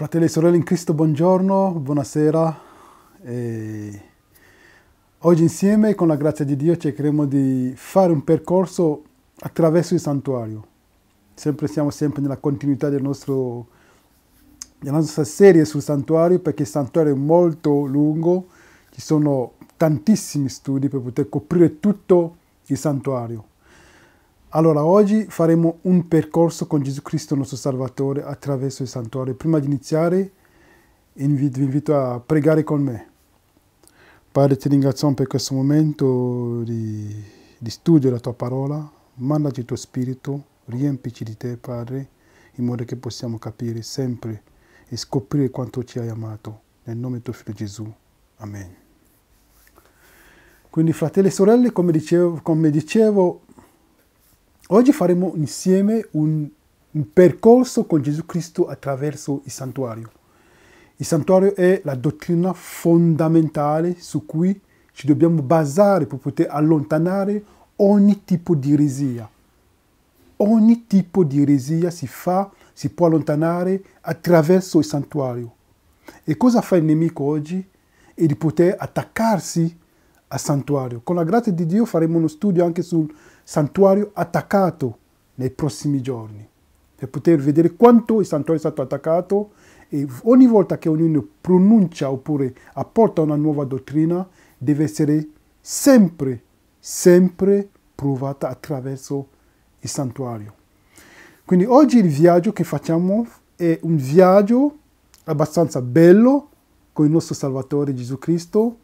Fratelli e sorelle in Cristo, buongiorno, buonasera. Oggi insieme, con la grazia di Dio, cercheremo di fare un percorso attraverso il santuario. Siamo sempre nella continuità della nostra serie sul santuario, perché il santuario è molto lungo, ci sono tantissimi studi per poter coprire tutto il santuario. Allora, oggi faremo un percorso con Gesù Cristo, nostro Salvatore, attraverso il santuario. Prima di iniziare, vi invito a pregare con me. Padre, ti ringraziamo per questo momento di studio della tua parola. Mandaci il tuo spirito, riempici di te, Padre, in modo che possiamo capire sempre e scoprire quanto ci hai amato. Nel nome di tuo Figlio Gesù. Amen. Quindi, fratelli e sorelle, come dicevo, oggi faremo insieme un percorso con Gesù Cristo attraverso il santuario. Il santuario è la dottrina fondamentale su cui ci dobbiamo basare per poter allontanare ogni tipo di eresia. Ogni tipo di eresia si può allontanare attraverso il santuario. E cosa fa il nemico oggi? È di poter attaccarsi al santuario. Con la grazia di Dio faremo uno studio anche sul santuario attaccato nei prossimi giorni, per poter vedere quanto il santuario è stato attaccato, e ogni volta che ognuno pronuncia oppure apporta una nuova dottrina deve essere sempre provata attraverso il santuario. Quindi oggi il viaggio che facciamo è un viaggio abbastanza bello con il nostro Salvatore Gesù Cristo,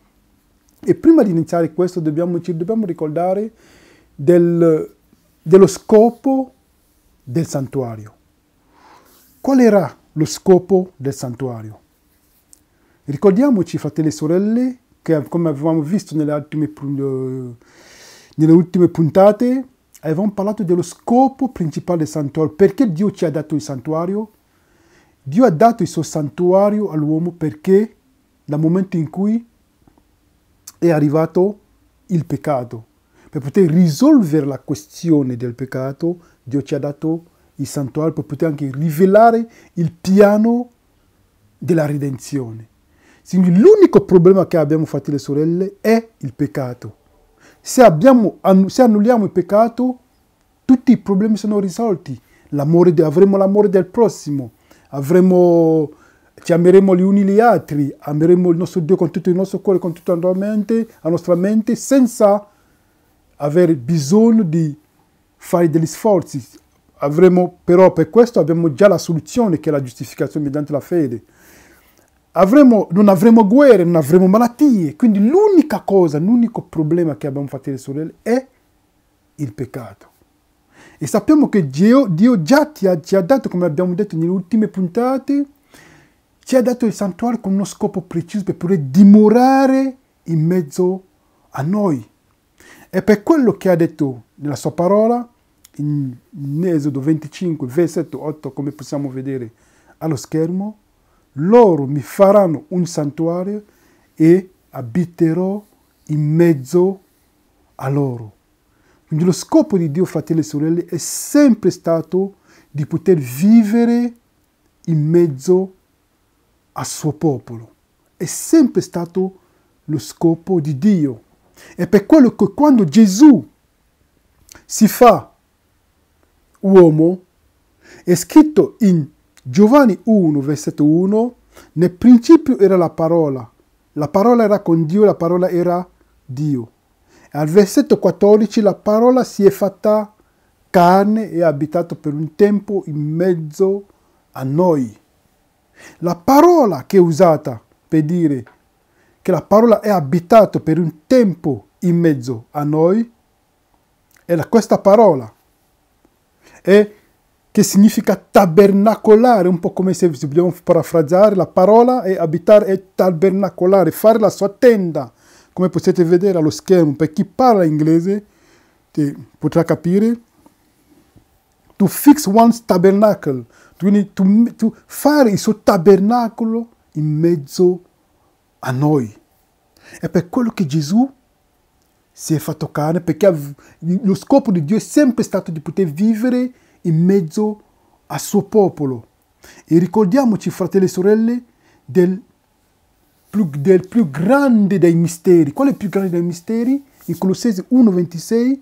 e prima di iniziare questo ci dobbiamo ricordare dello scopo del santuario. Qual era lo scopo del santuario? Ricordiamoci, fratelli e sorelle, che come avevamo visto nelle ultime puntate, avevamo parlato dello scopo principale del santuario. Perché Dio ci ha dato il santuario? Dio ha dato il suo santuario all'uomo perché dal momento in cui è arrivato il peccato, per poter risolvere la questione del peccato, Dio ci ha dato il santuario per poter anche rivelare il piano della redenzione. Quindi l'unico problema che abbiamo, fratelli e sorelle, è il peccato. Se annulliamo il peccato, tutti i problemi sono risolti. Avremo l'amore del prossimo, ci ameremo gli uni gli altri, ameremo il nostro Dio con tutto il nostro cuore, con tutta la nostra mente, senza avere bisogno di fare degli sforzi. Però per questo abbiamo già la soluzione, che è la giustificazione mediante la fede. Non avremo guerre, non avremo malattie. Quindi l'unico problema che abbiamo, fratelli e sorelle, è il peccato. E sappiamo che Dio già ci ha dato, come abbiamo detto nelle ultime puntate, ci ha dato il santuario con uno scopo preciso per poter dimorare in mezzo a noi. E per quello che ha detto nella sua parola, in Esodo 25, versetto 8, come possiamo vedere allo schermo, loro mi faranno un santuario e abiterò in mezzo a loro. Quindi lo scopo di Dio, fratelli e sorelle, è sempre stato di poter vivere in mezzo al suo popolo. È sempre stato lo scopo di Dio. E per quello che quando Gesù si fa uomo, è scritto in Giovanni 1, versetto 1, nel principio era la parola era con Dio, la parola era Dio. E al versetto 14, la parola si è fatta carne e ha abitato per un tempo in mezzo a noi. La parola che è usata per dire che la parola è abitato per un tempo in mezzo a noi è questa parola, che significa tabernacolare, un po' come se dobbiamo parafrasare, la parola è abitare, è tabernacolare, fare la sua tenda, come potete vedere allo schermo. Per chi parla inglese potrà capire, to fix one's tabernacle, quindi to fare il suo tabernacolo in mezzo a noi. È per quello che Gesù si è fatto carne, perché lo scopo di Dio è sempre stato di poter vivere in mezzo al suo popolo. E ricordiamoci, fratelli e sorelle, del più grande dei misteri. Qual è il più grande dei misteri? In Colossesi 1,26,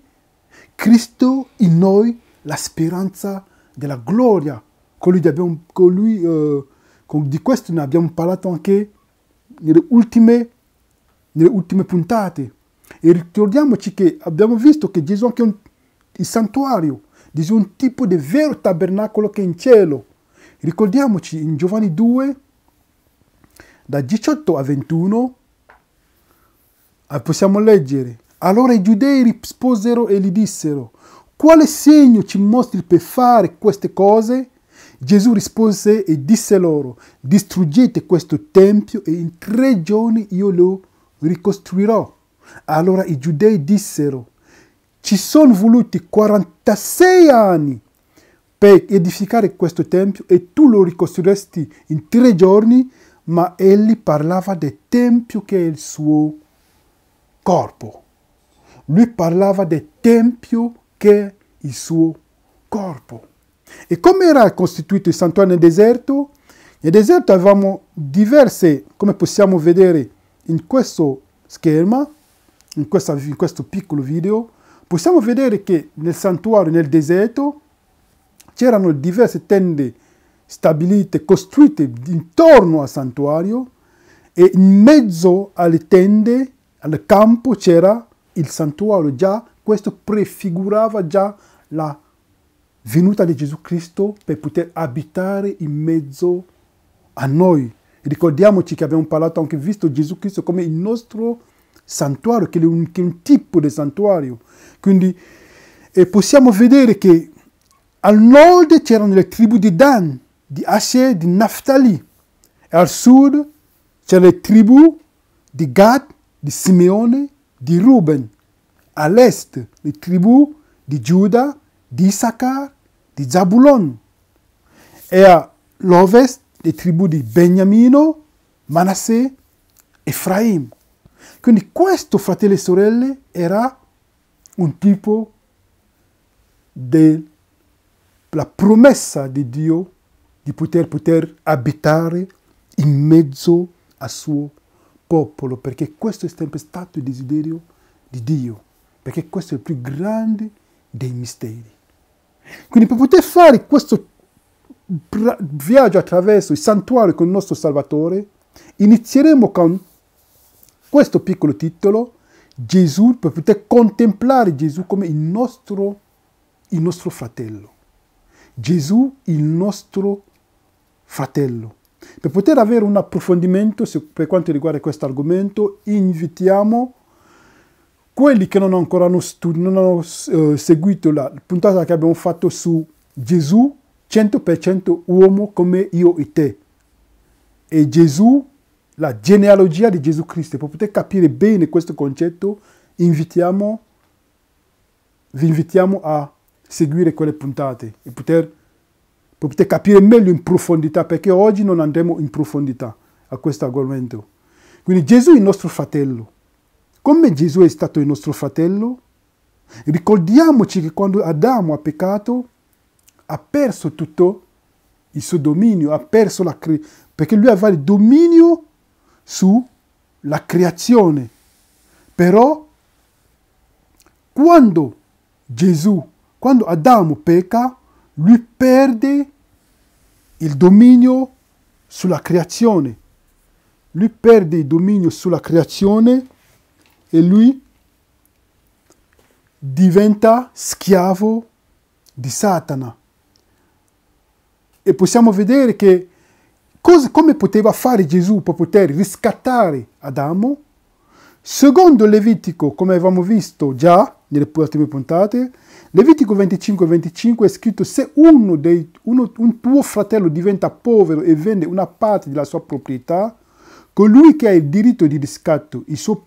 Cristo in noi, la speranza della gloria. Di questo ne abbiamo parlato anche nelle ultime puntate. E ricordiamoci che abbiamo visto che Gesù è anche il santuario, Gesù è un tipo di vero tabernacolo che è in cielo. Ricordiamoci in Giovanni 2, da 18 a 21, possiamo leggere: allora i giudei risposero e gli dissero: quale segno ci mostri per fare queste cose? Gesù rispose e disse loro: distruggete questo tempio e in 3 giorni io lo ricostruirò. Allora i giudei dissero: ci sono voluti 46 anni per edificare questo tempio e tu lo ricostruiresti in 3 giorni? Ma egli parlava del tempio che è il suo corpo. Lui parlava del tempio che è il suo corpo. E come era costituito il santuario nel deserto? Nel deserto avevamo diverse, come possiamo vedere in questo scherma, in questo piccolo video, possiamo vedere che nel santuario, nel deserto, c'erano diverse tende stabilite, costruite intorno al santuario, e in mezzo alle tende, al campo, c'era il santuario. Già questo prefigurava già la venuta di Gesù Cristo per poter abitare in mezzo a noi. Ricordiamoci che abbiamo parlato, anche visto Gesù Cristo come il nostro santuario, che è un tipo di santuario. Quindi possiamo vedere che al nord c'erano le tribù di Dan, di Asher, di Naftali, e al sud c'erano le tribù di Gad, di Simeone, di Ruben. All'est le tribù di Giuda, di Issachar, di Zabulon. E all'ovest le tribù di Beniamino, Manasseh, Efraim. Quindi questo, fratelli e sorelle, era un tipo della promessa di Dio di poter abitare in mezzo al suo popolo, perché questo è sempre stato il desiderio di Dio, perché questo è il più grande dei misteri. Quindi per poter fare questo viaggio attraverso il santuario con il nostro Salvatore, inizieremo con questo piccolo titolo: Gesù, per poter contemplare Gesù come il nostro fratello. Gesù, il nostro fratello. Per poter avere un approfondimento per quanto riguarda questo argomento, invitiamo quelli che non hanno seguito la puntata che abbiamo fatto su Gesù 100% uomo come io e te, e Gesù, la genealogia di Gesù Cristo. Per poter capire bene questo concetto, vi invitiamo a seguire quelle puntate e per poter capire meglio in profondità, perché oggi non andremo in profondità a questo argomento. Quindi Gesù è il nostro fratello. Come Gesù è stato il nostro fratello? Ricordiamoci che quando Adamo ha peccato, ha perso tutto il suo dominio, perché lui aveva il dominio sulla creazione. Però quando Adamo pecca, lui perde il dominio sulla creazione. Lui perde il dominio sulla creazione e lui diventa schiavo di Satana. E possiamo vedere che come poteva fare Gesù per poter riscattare Adamo. Secondo Levitico, come avevamo visto già nelle ultime puntate, Levitico 25:25 è scritto: se un tuo fratello diventa povero e vende una parte della sua proprietà, colui che ha il diritto di riscatto, il suo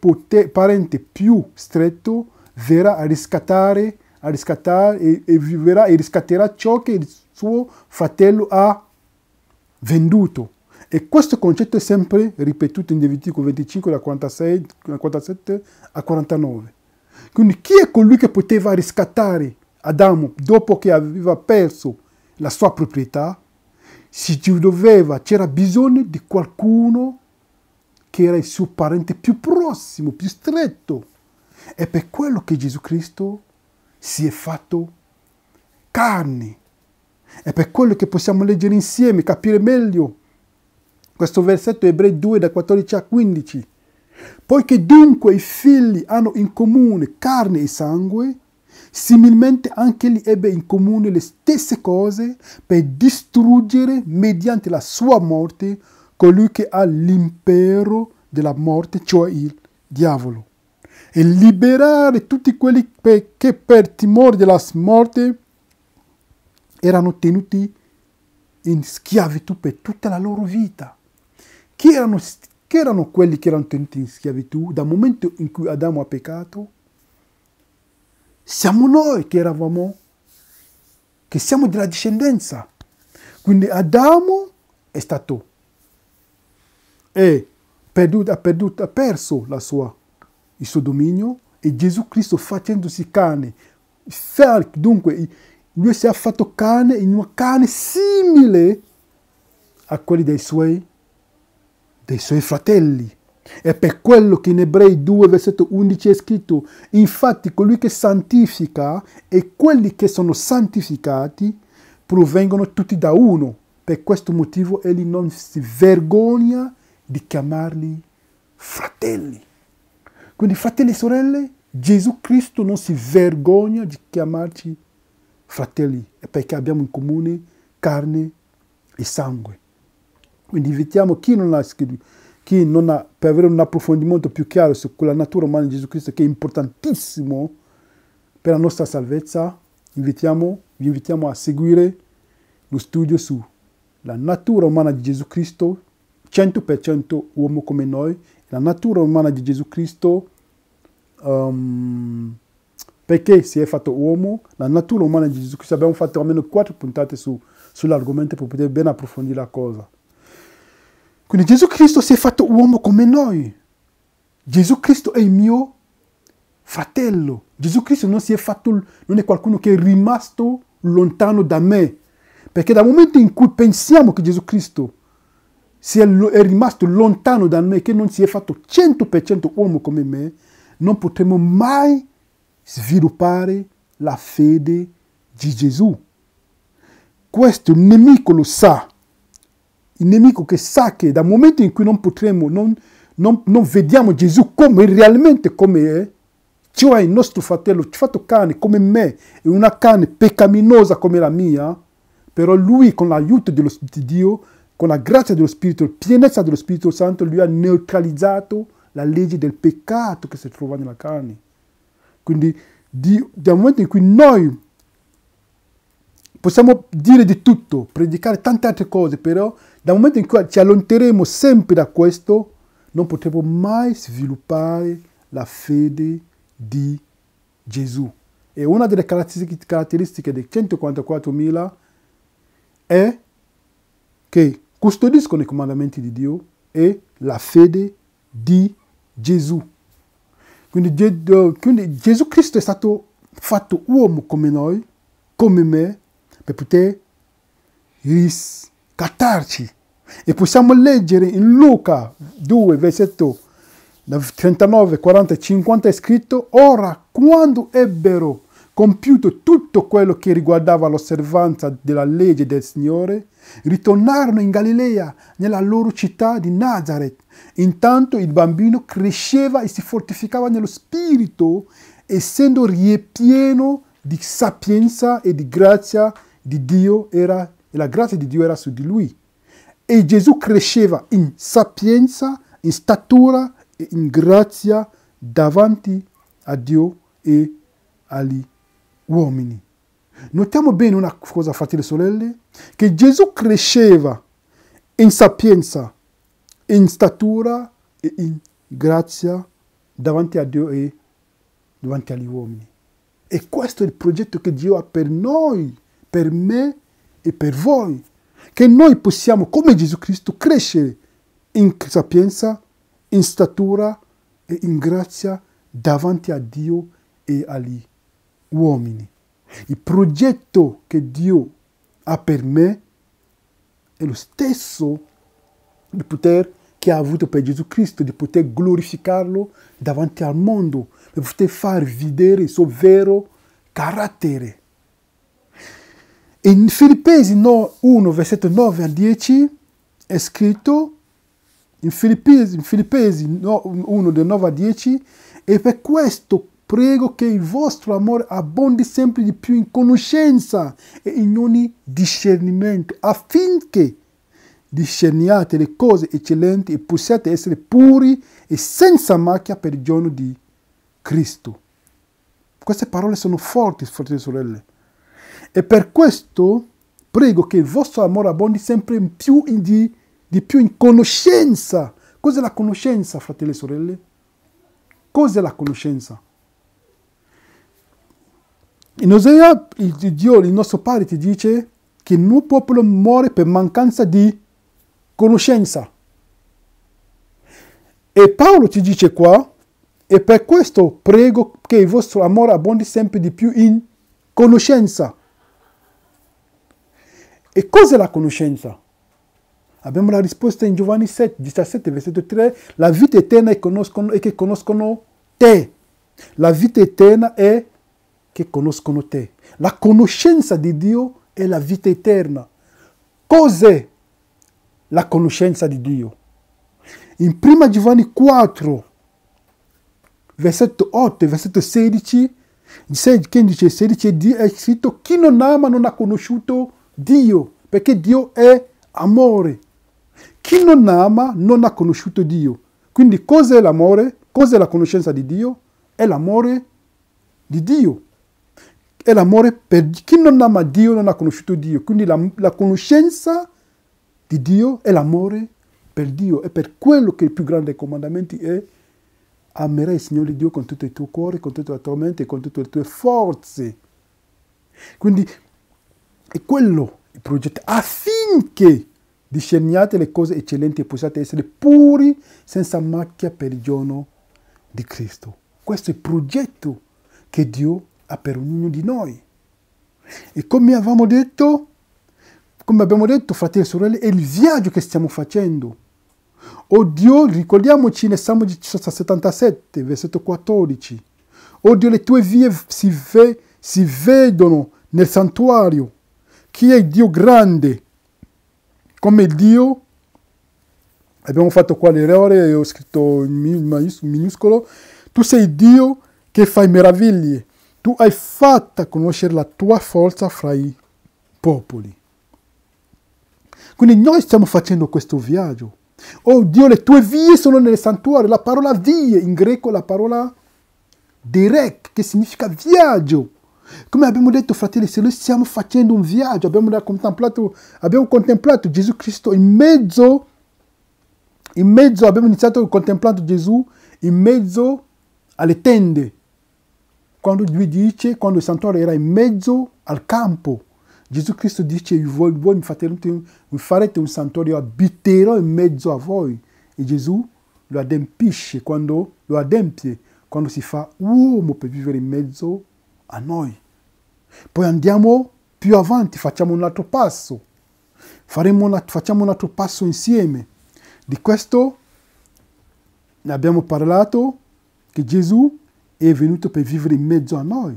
parente più stretto, verrà a riscattare e verrà e riscatterà ciò che il suo fratello ha venduto. E questo concetto è sempre ripetuto in Levitico 25 da 47 a 49. Quindi chi è colui che poteva riscattare Adamo dopo che aveva perso la sua proprietà? c'era bisogno di qualcuno che era il suo parente più prossimo, più stretto. È per quello che Gesù Cristo si è fatto carne. È per quello che possiamo leggere insieme, capire meglio questo versetto Ebrei 2 da 14 a 15. Poiché dunque i figli hanno in comune carne e sangue, similmente anche egli ebbe in comune le stesse cose per distruggere mediante la sua morte colui che ha l'impero della morte, cioè il diavolo, e liberare tutti quelli che per timore della morte erano tenuti in schiavitù per tutta la loro vita. Chi erano quelli che erano tenuti in schiavitù dal momento in cui Adamo ha peccato? Siamo noi che siamo della discendenza. Quindi Adamo è stato, ha perso il suo dominio, e Gesù Cristo facendosi carne, dunque lui si è fatto carne in una carne simile a quelli dei suoi fratelli. È per quello che in Ebrei 2, versetto 11 è scritto: infatti colui che santifica e quelli che sono santificati provengono tutti da uno. Per questo motivo egli non si vergogna di chiamarli fratelli. Quindi fratelli e sorelle, Gesù Cristo non si vergogna di chiamarci fratelli, perché abbiamo in comune carne e sangue. Quindi invitiamo chi non ha, per avere un approfondimento più chiaro su quella natura umana di Gesù Cristo, che è importantissimo per la nostra salvezza, vi invitiamo a seguire lo studio sulla natura umana di Gesù Cristo, 100% uomo come noi, la natura umana di Gesù Cristo, perché si è fatto uomo, la natura umana di Gesù Cristo. Abbiamo fatto almeno 4 puntate sull'argomento per poter ben approfondire la cosa. Quindi Gesù Cristo si è fatto uomo come noi. Gesù Cristo è il mio fratello. Gesù Cristo non è qualcuno che è rimasto lontano da me. Perché dal momento in cui pensiamo che Gesù Cristo è rimasto lontano da me, che non si è fatto 100% uomo come me, non potremo mai sviluppare la fede di Gesù. Questo il nemico lo sa. Il nemico che sa che dal momento in cui non vediamo Gesù realmente come è, cioè il nostro fratello fatto carne come me, e una carne peccaminosa come la mia, però lui con l'aiuto di Dio, con la grazia dello Spirito, la pienezza dello Spirito Santo, lui ha neutralizzato la legge del peccato che si trova nella carne. Quindi dal momento in cui noi possiamo dire di tutto, predicare tante altre cose, però dal momento in cui ci allontaneremo sempre da questo, non potremo mai sviluppare la fede di Gesù. E una delle caratteristiche dei 144.000 è che custodiscono i comandamenti di Dio e la fede di Gesù. Quindi Gesù Cristo è stato fatto uomo come noi, come me, per poter riscattarci. E possiamo leggere in Luca 2, versetto 39, 40 e 50 è scritto: ora, quando ebbero compiuto tutto quello che riguardava l'osservanza della legge del Signore, ritornarono in Galilea, nella loro città di Nazareth. Intanto il bambino cresceva e si fortificava nello spirito, essendo ripieno di sapienza e di grazia di Dio e la grazia di Dio era su di lui. E Gesù cresceva in sapienza, in statura e in grazia davanti a Dio e agli uomini. Notiamo bene una cosa, fratelli e sorelle, che Gesù cresceva in sapienza, in statura e in grazia davanti a Dio e davanti agli uomini. E questo è il progetto che Dio ha per noi, per me e per voi. Che noi possiamo, come Gesù Cristo, crescere in sapienza, in statura e in grazia davanti a Dio e agli uomini. Il progetto che Dio ha per me è lo stesso di poter che ha avuto per Gesù Cristo, di poter glorificarlo davanti al mondo, per poter far vedere il suo vero carattere. In Filippesi 1, versetto 9 a 10 è scritto, in Filippesi 1, del 9 a 10, e per questo prego che il vostro amore abbondi sempre di più in conoscenza e in ogni discernimento, affinché discerniate le cose eccellenti e possiate essere puri e senza macchia per il giorno di Cristo. Queste parole sono forti, fratelli e sorelle. E per questo prego che il vostro amore abbondi sempre di più in conoscenza. Cos'è la conoscenza, fratelli e sorelle? Cos'è la conoscenza? In Osea, Dio, il nostro Padre, ti dice che il mio popolo muore per mancanza di conoscenza. E Paolo ci dice qua, e per questo prego che il vostro amore abbondi sempre di più in conoscenza. E cos'è la conoscenza? Abbiamo la risposta in Giovanni 17, versetto 3. La vita eterna è che conoscono te. La vita eterna è che conoscono te. La conoscenza di Dio è la vita eterna. Cos'è la conoscenza di Dio? In 1 Giovanni 4, versetto 8 e versetto 16, è scritto: chi non ama non ha conosciuto Dio, perché Dio è amore. Chi non ama non ha conosciuto Dio. Quindi cos'è l'amore? Cos'è la conoscenza di Dio? È l'amore di Dio. È l'amore per chi non ama Dio non ha conosciuto Dio. Quindi la conoscenza di Dio è l'amore per Dio. E per quello che il più grande comandamento è: amerai il Signore Dio con tutto il tuo cuore, con tutta la tua mente e con tutte le tue forze. Quindi è quello il progetto, affinché discerniate le cose eccellenti e possiate essere puri senza macchia per il giorno di Cristo. Questo è il progetto che Dio ha per ognuno di noi. E come abbiamo detto, fratelli e sorelle, è il viaggio che stiamo facendo. Oh Dio, ricordiamoci nel Salmo 77, versetto 14. Oh Dio, le tue vie si vedono nel santuario. Chi è il Dio grande? Come Dio, abbiamo fatto qua l'errore, ho scritto in minuscolo, tu sei Dio che fai meraviglie. Tu hai fatto conoscere la tua forza fra i popoli. Quindi noi stiamo facendo questo viaggio. Oh Dio, le tue vie sono nel santuario. La parola vie, in greco la parola derek, che significa viaggio. Come abbiamo detto, fratelli, se noi stiamo facendo un viaggio, abbiamo contemplato Gesù Cristo in mezzo, abbiamo iniziato contemplando Gesù in mezzo alle tende. Quando il santuario era in mezzo al campo, Gesù Cristo dice: voi mi farete un santuario, abiterò in mezzo a voi. E Gesù lo adempie quando si fa uomo per vivere in mezzo a noi. Poi andiamo più avanti, facciamo un altro passo. Facciamo un altro passo insieme. Di questo ne abbiamo parlato, che Gesù è venuto per vivere in mezzo a noi.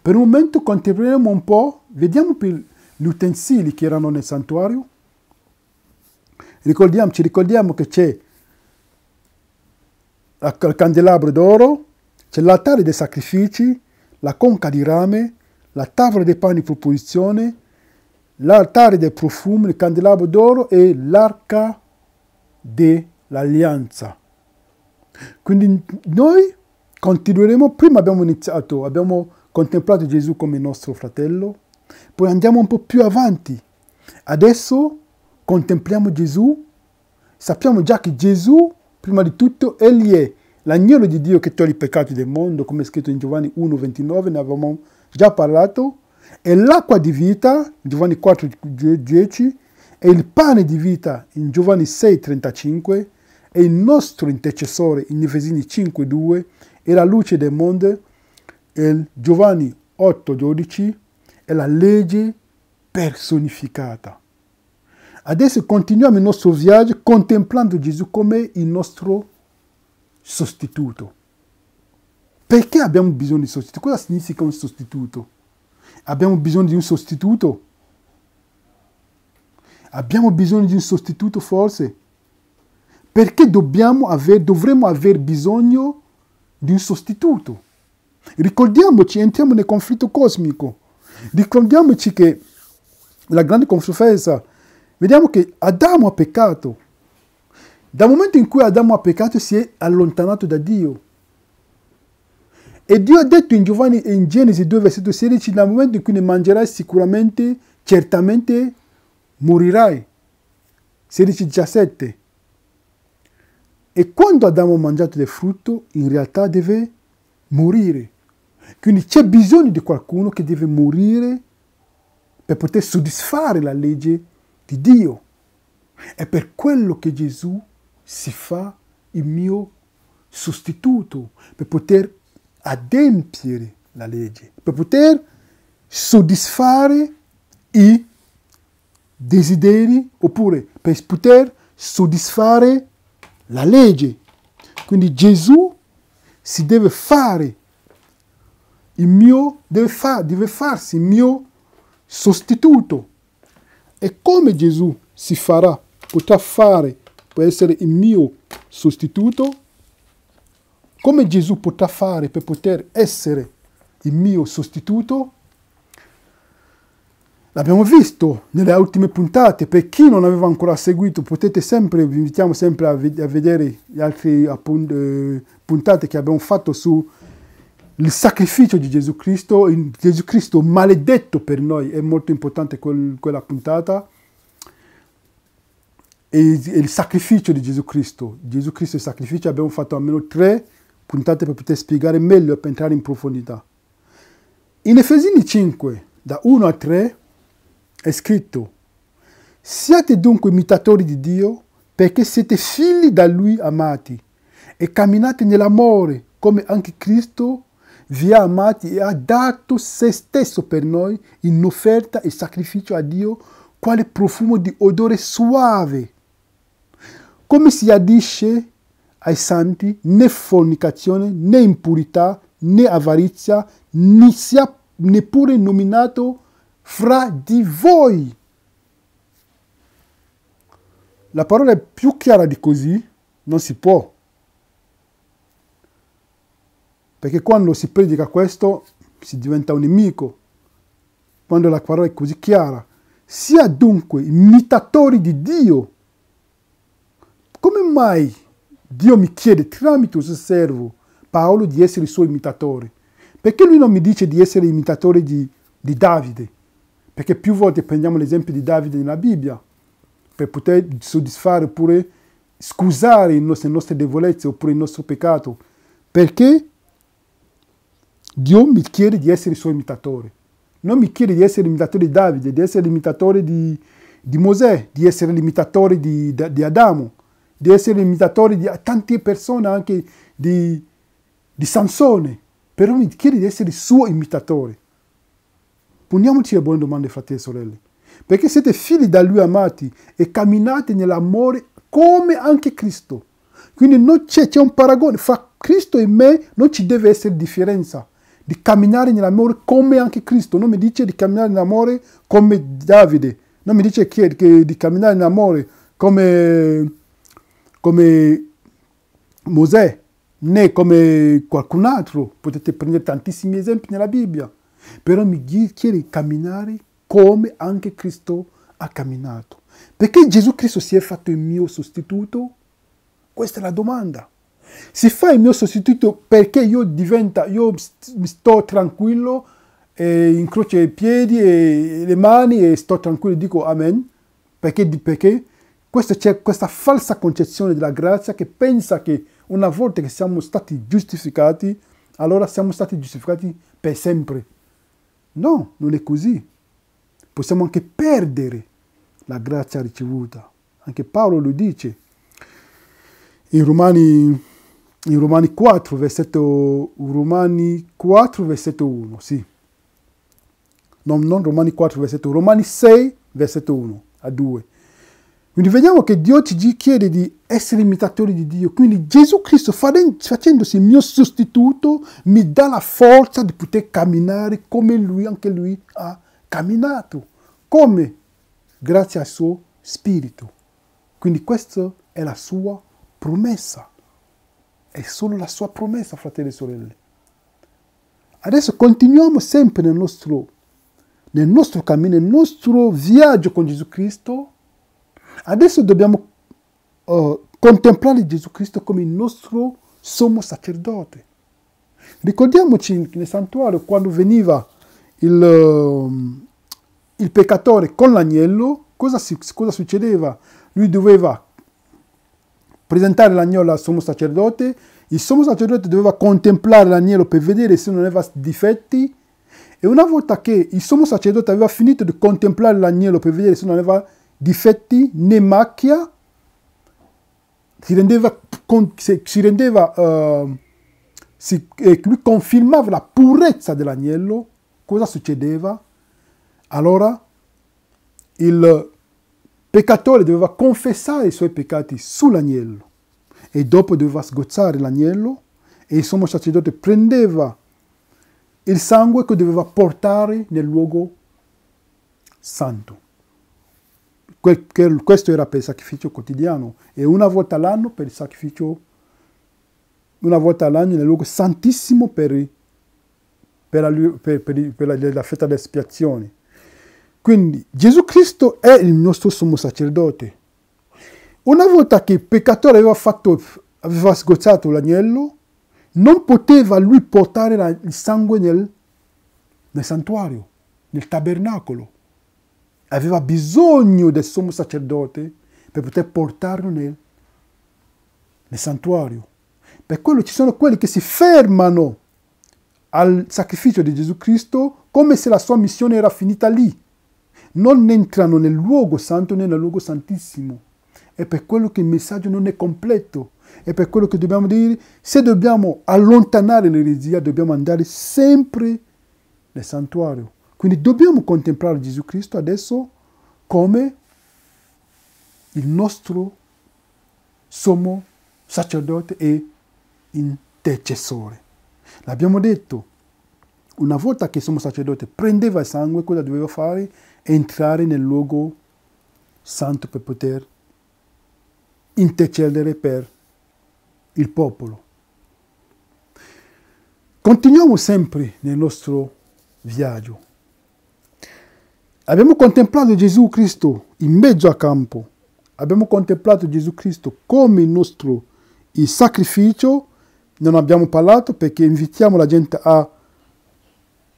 Per un momento contempleremo un po', vediamo gli utensili che erano nel santuario. Ricordiamo che c'è il candelabro d'oro, c'è l'altare dei sacrifici, la conca di rame, la tavola dei pani di proposizione, l'altare dei profumi, il candelabro d'oro e l'arca dell'alleanza. Quindi noi continueremo. Prima abbiamo contemplato Gesù come nostro fratello, poi andiamo un po' più avanti. Adesso contempliamo Gesù, sappiamo già che Gesù, prima di tutto, egli è l'agnello di Dio che toglie i peccati del mondo, come è scritto in Giovanni 1,29, ne avevamo già parlato, è l'acqua di vita, in Giovanni 4,10, è il pane di vita, in Giovanni 6,35, è il nostro intercessore, in Efesini 5,2, è la luce del mondo, è Giovanni 8,12, è la legge personificata. Adesso continuiamo il nostro viaggio contemplando Gesù come il nostro sostituto. Perché abbiamo bisogno di sostituto? Cosa significa un sostituto? Abbiamo bisogno di un sostituto? Abbiamo bisogno di un sostituto forse? Perché dovremmo aver bisogno di un sostituto? Ricordiamoci, entriamo nel conflitto cosmico. Ricordiamoci che la grande controversia, vediamo che Adamo ha peccato. Dal momento in cui Adamo ha peccato si è allontanato da Dio. E Dio ha detto in Genesi 2, versetto 16, dal momento in cui ne mangerai sicuramente, certamente morirai. 16-17. E quando Adamo ha mangiato del frutto, in realtà deve morire. Quindi c'è bisogno di qualcuno che deve morire per poter soddisfare la legge di Dio. È per quello che Gesù si fa il mio sostituto, per poter adempiere la legge, per poter soddisfare i desideri, oppure per poter soddisfare la legge. Quindi Gesù si deve fare deve farsi il mio sostituto. E come Gesù potrà fare per essere il mio sostituto? Come Gesù potrà fare per poter essere il mio sostituto? L'abbiamo visto nelle ultime puntate. Per chi non aveva ancora seguito, vi invitiamo sempre a vedere le altre puntate che abbiamo fatto su il sacrificio di Gesù Cristo, Gesù Cristo maledetto per noi. È molto importante quella puntata. E il sacrificio di Gesù Cristo. Gesù Cristo e il sacrificio, abbiamo fatto almeno 3 puntate per poter spiegare meglio e per entrare in profondità. In Efesini 5, da 1 a 3, è scritto: siate dunque imitatori di Dio, perché siete figli da Lui amati, e camminate nell'amore, come anche Cristo vi ha amati e ha dato se stesso per noi in offerta e sacrificio a Dio, quale profumo di odore suave. Come si adisce ai santi, né fornicazione, né impurità, né avarizia, né sia neppure nominato fra di voi. La parola è più chiara di così, non si può. Perché quando si predica questo, si diventa un nemico. Quando la parola è così chiara. Sia dunque imitatori di Dio. Come mai Dio mi chiede tramite il suo servo Paolo di essere il suo imitatore? Perché lui non mi dice di essere imitatore di Davide? Perché più volte prendiamo l'esempio di Davide nella Bibbia per poter soddisfare oppure scusare le nostre debolezze oppure il nostro peccato. Perché Dio mi chiede di essere il suo imitatore. Non mi chiede di essere l'imitatore di Davide, di essere l'imitatore di Mosè, di essere l'imitatore di Adamo, di essere l'imitatore di tante persone, anche di Sansone. Però mi chiede di essere il suo imitatore. Poniamoci le buone domande, fratelli e sorelle. Perché siete figli da Lui amati e camminate nell'amore come anche Cristo. Quindi non c'è un paragone. Fra Cristo e me non ci deve essere differenza. Di camminare nell'amore come anche Cristo. Non mi dice di camminare nell'amore come Davide. Non mi dice di camminare nell'amore come Mosè, né come qualcun altro. Potete prendere tantissimi esempi nella Bibbia. Però mi chiede di camminare come anche Cristo ha camminato. Perché Gesù Cristo si è fatto il mio sostituto? Questa è la domanda. Si fa il mio sostituto perché io sto tranquillo, incrocio i piedi e le mani e sto tranquillo e dico amen. Perché c'è questa falsa concezione della grazia che pensa che una volta che siamo stati giustificati, allora siamo stati giustificati per sempre. No, non è così. Possiamo anche perdere la grazia ricevuta. Anche Paolo lo dice in Romani 4, versetto 1, sì. Non Romani 4, versetto 1, Romani 6, versetto 1 a 2. Quindi vediamo che Dio ci chiede di essere imitatori di Dio. Quindi Gesù Cristo, facendosi il mio sostituto, mi dà la forza di poter camminare come Lui, anche Lui ha camminato. Come? Grazie al suo Spirito. Quindi questa è la sua promessa. È solo la sua promessa, fratelli e sorelle. Adesso continuiamo sempre nel nostro cammino, nel nostro viaggio con Gesù Cristo. Adesso dobbiamo contemplare Gesù Cristo come il nostro sommo sacerdote. Ricordiamoci nel santuario quando veniva il peccatore con l'agnello, cosa succedeva? Lui doveva presentare l'agnello al sommo sacerdote, il sommo sacerdote doveva contemplare l'agnello per vedere se non aveva difetti, e una volta che il sommo sacerdote aveva finito di contemplare l'agnello per vedere se non aveva difetti né macchia, lui confermava la purezza dell'agnello. Cosa succedeva? Allora il peccatore doveva confessare i suoi peccati sull'agnello e dopo doveva sgozzare l'agnello, e il sommo sacerdote prendeva il sangue che doveva portare nel luogo santo. Questo era per il sacrificio quotidiano, e una volta all'anno per il sacrificio, una volta all'anno nel luogo santissimo per la festa dell'espiazione. Quindi Gesù Cristo è il nostro sommo sacerdote. Una volta che il peccatore aveva sgozzato l'agnello, non poteva lui portare il sangue nel santuario, nel tabernacolo. Aveva bisogno del sommo sacerdote per poter portarlo nel santuario. Per quello ci sono quelli che si fermano al sacrificio di Gesù Cristo come se la sua missione era finita lì. Non entrano nel luogo santo né nel luogo santissimo. È per quello che il messaggio non è completo. È per quello che dobbiamo dire: se dobbiamo allontanare l'eresia, dobbiamo andare sempre nel santuario. Quindi dobbiamo contemplare Gesù Cristo adesso come il nostro sommo sacerdote e intercessore. L'abbiamo detto, una volta che il sommo sacerdote prendeva il sangue, cosa doveva fare? Entrare nel luogo santo per poter intercedere per il popolo. Continuiamo sempre nel nostro viaggio. Abbiamo contemplato Gesù Cristo in mezzo al campo. Abbiamo contemplato Gesù Cristo come il sacrificio. Non abbiamo parlato perché invitiamo la gente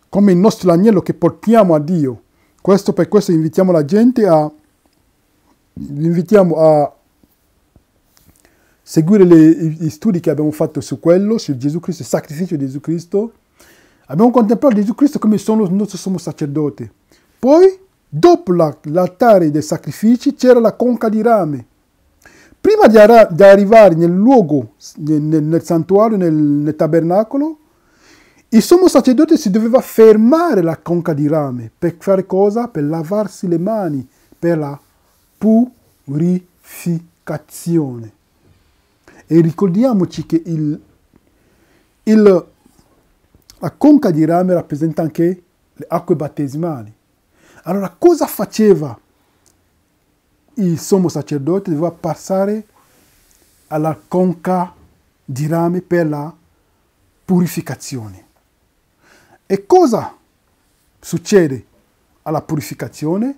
come il nostro agnello che portiamo a Dio. Per questo invitiamo la gente a seguire gli studi che abbiamo fatto su Gesù Cristo, il sacrificio di Gesù Cristo. Abbiamo contemplato Gesù Cristo come il nostro sommo sacerdote. Poi, dopo l'altare dei sacrifici, c'era la conca di rame. Prima di arrivare nel luogo, nel santuario, nel tabernacolo, il sommo sacerdote si doveva fermare la conca di rame. Per fare cosa? Per lavarsi le mani, per la purificazione. E ricordiamoci che la conca di rame rappresenta anche le acque battesimali. Allora, cosa faceva il sommo sacerdote? Doveva passare alla conca di rame per la purificazione. E cosa succede alla purificazione?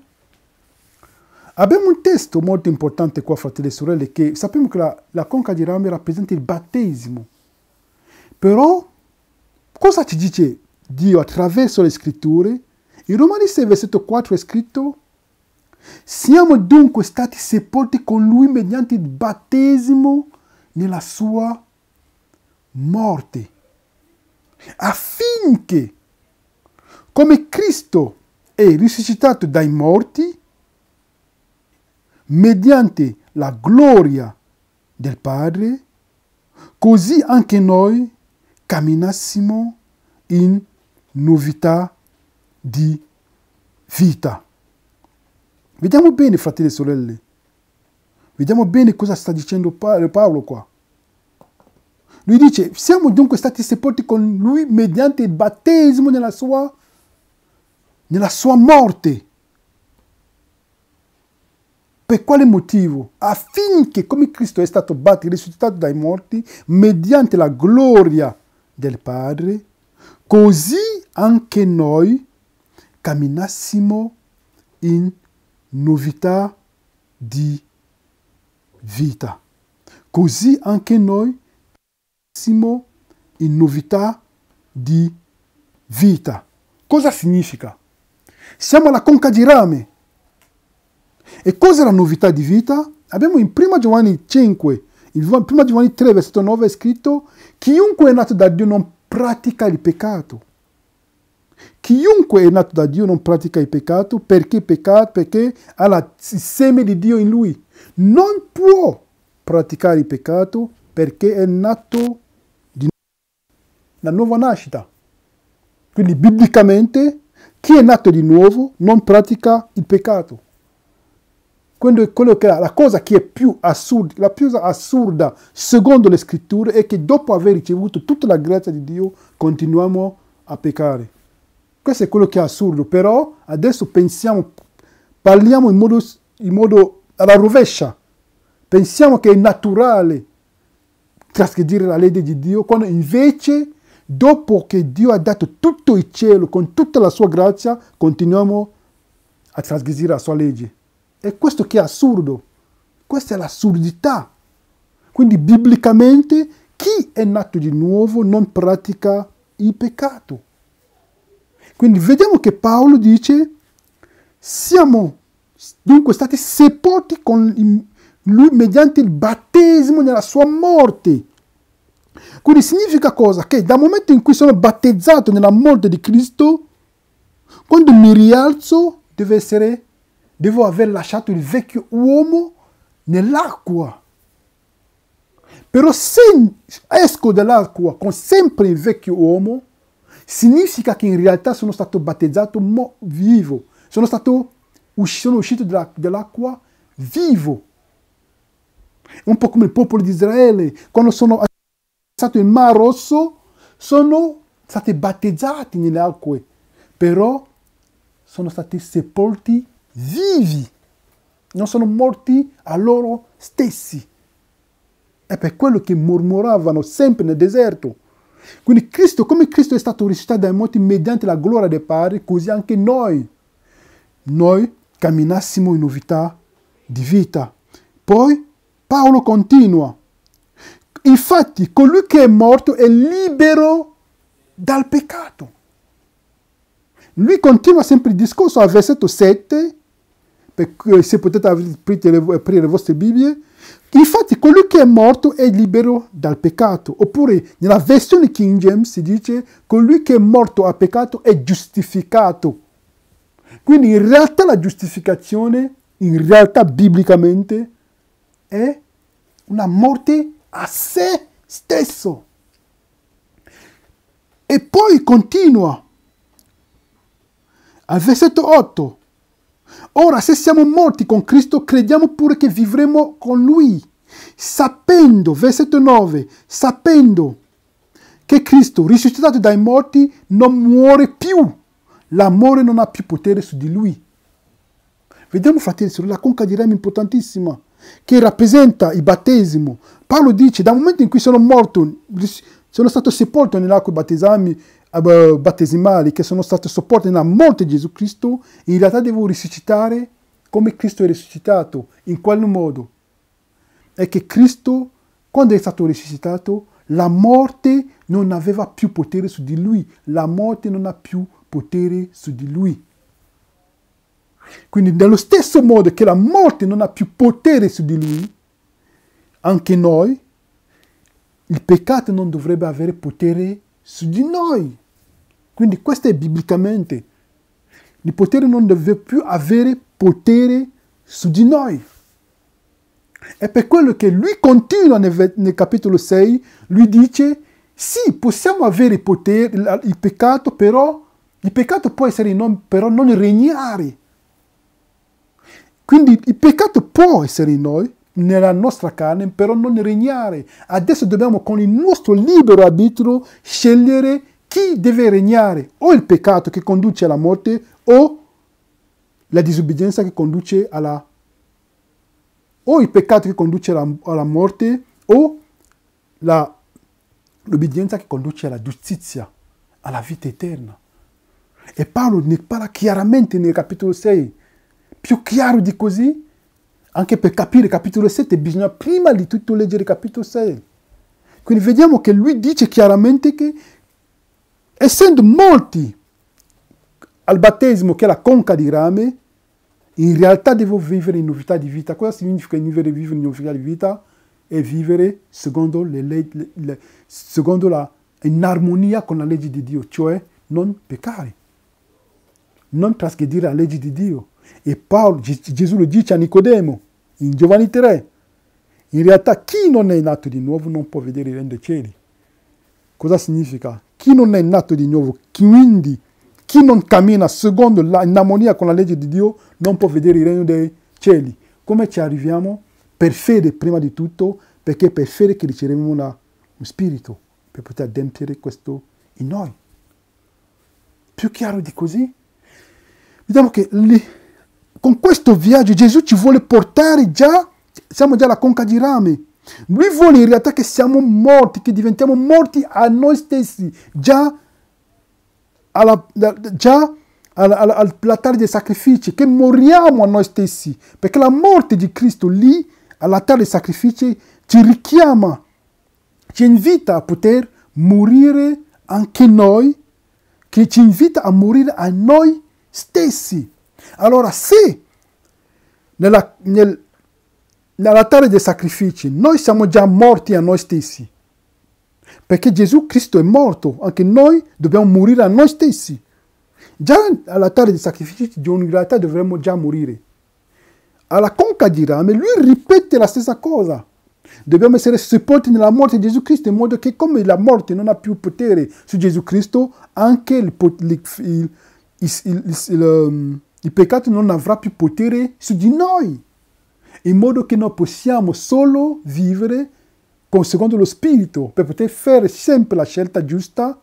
Abbiamo un testo molto importante qua, fratelli e sorelle, che sappiamo che la conca di rame rappresenta il battesimo. Però, cosa ci dice Dio attraverso le scritture? In Romani 6, versetto 4 è scritto: siamo dunque stati sepolti con Lui mediante il battesimo nella sua morte, affinché, come Cristo è risuscitato dai morti, mediante la gloria del Padre, così anche noi camminassimo in novità di vita. Vediamo bene, fratelli e sorelle. Vediamo bene cosa sta dicendo Paolo qua. Lui dice, siamo dunque stati sepolti con lui mediante il battesimo nella sua morte. Per quale motivo? Affinché, come Cristo è stato risuscitato dai morti, mediante la gloria del Padre, così anche noi camminassimo in novità di vita. Così anche noi camminassimo in novità di vita. Cosa significa? Siamo alla conca di rame. E cos'è la novità di vita? Abbiamo in 1 Giovanni 5, in 1 Giovanni 3, versetto 9 è scritto: chiunque è nato da Dio non pratica il peccato. Chiunque è nato da Dio non pratica il peccato perché ha il seme di Dio in lui. Non può praticare il peccato perché è nato di la nuova nascita. Quindi biblicamente chi è nato di nuovo non pratica il peccato. La cosa che è la più assurda secondo le scritture è che dopo aver ricevuto tutta la grazia di Dio continuiamo a peccare. Questo è quello che è assurdo, però adesso parliamo in modo alla rovescia. Pensiamo che è naturale trasgredire la legge di Dio, quando invece dopo che Dio ha dato tutto il cielo con tutta la sua grazia continuiamo a trasgredire la sua legge. È questo che è assurdo. Questa è l'assurdità. Quindi biblicamente chi è nato di nuovo non pratica il peccato. Quindi vediamo che Paolo dice: siamo dunque stati sepolti con lui mediante il battesimo nella sua morte. Quindi significa cosa? Che dal momento in cui sono battezzato nella morte di Cristo, quando mi rialzo devo aver lasciato il vecchio uomo nell'acqua. Però se esco dall'acqua con sempre il vecchio uomo, significa che in realtà sono stato battezzato vivo. Sono uscito dall'acqua vivo. Un po' come il popolo di Israele. Quando sono passato il Mar Rosso, sono stati battezzati nelle acque. Però sono stati sepolti vivi. Non sono morti a loro stessi. È per quello che mormoravano sempre nel deserto. Quindi come Cristo è stato risuscitato dai morti mediante la gloria del Padre, così anche noi camminassimo in novità di vita. Poi Paolo continua: infatti colui che è morto è libero dal peccato. Lui continua sempre il discorso al versetto 7, se potete aprire le vostre Bibbie. Infatti colui che è morto è libero dal peccato. Oppure nella versione King James si dice: colui che è morto al peccato è giustificato. Quindi in realtà la giustificazione, biblicamente, è una morte a se stesso. E poi continua al versetto 8. Ora, se siamo morti con Cristo, crediamo pure che vivremo con Lui, sapendo, versetto 9, sapendo che Cristo, risuscitato dai morti, non muore più. L'amore non ha più potere su di Lui. Vediamo, fratelli, la conca di rame importantissima, che rappresenta il battesimo. Paolo dice: dal momento in cui sono morto, sono stato sepolto nelle acque battesimali, che sono state sopportate nella morte di Gesù Cristo, in realtà devo risuscitare come Cristo è risuscitato. In quale modo? È che Cristo, quando è stato risuscitato, la morte non aveva più potere su di Lui. La morte non ha più potere su di Lui. Quindi nello stesso modo che la morte non ha più potere su di Lui, anche noi, il peccato non dovrebbe avere potere su di noi. Quindi questo è biblicamente. Il potere non deve più avere potere su di noi. È per quello che lui continua nel capitolo 6, lui dice: sì, possiamo avere il peccato, però il peccato può essere in noi, però non regnare. Quindi il peccato può essere in noi, nella nostra carne, però non regnare. Adesso dobbiamo con il nostro libero arbitrio scegliere chi deve regnare, o il peccato che conduce alla morte, o la disobbedienza che conduce o il peccato che conduce alla morte, o l'obbedienza che conduce alla giustizia, alla vita eterna. E Paolo ne parla chiaramente nel capitolo 6. Più chiaro di così, anche per capire il capitolo 7, bisogna prima di tutto leggere il capitolo 6. Quindi vediamo che lui dice chiaramente che, essendo molti al battesimo che è la conca di rame, in realtà devo vivere in novità di vita. Cosa significa vivere in novità di vita? È vivere secondo in armonia con la legge di Dio, cioè non peccare, non trasgredire la legge di Dio. E Paolo, Gesù lo dice a Nicodemo, in Giovanni 3, in realtà chi non è nato di nuovo non può vedere il regno dei cieli. Cosa significa? Chi non è nato di nuovo, quindi chi non cammina secondo in armonia con la legge di Dio non può vedere il regno dei cieli. Come ci arriviamo? Per fede prima di tutto, perché per fede che riceveremo uno spirito per poter adempiere questo in noi. Più chiaro di così? Vediamo che con questo viaggio Gesù ci vuole portare siamo già alla conca di rame. Lui vuole in realtà che siamo morti, che diventiamo morti a noi stessi, già all'altare dei sacrifici, che moriamo a noi stessi, perché la morte di Cristo lì, all'altare dei sacrifici, ci richiama, ci invita a poter morire anche noi, che ci invita a morire a noi stessi. Allora, se nell'altare dei sacrifici noi siamo già morti a noi stessi, perché Gesù Cristo è morto, anche noi dobbiamo morire a noi stessi. Già all'altare dei sacrifici in realtà dovremmo già morire. Alla conca di rame lui ripete la stessa cosa. Dobbiamo essere sepolti nella morte di Gesù Cristo, in modo che come la morte non ha più potere su Gesù Cristo, anche il peccato non avrà più potere su di noi. In modo che noi possiamo solo vivere secondo lo Spirito, per poter fare sempre la scelta giusta,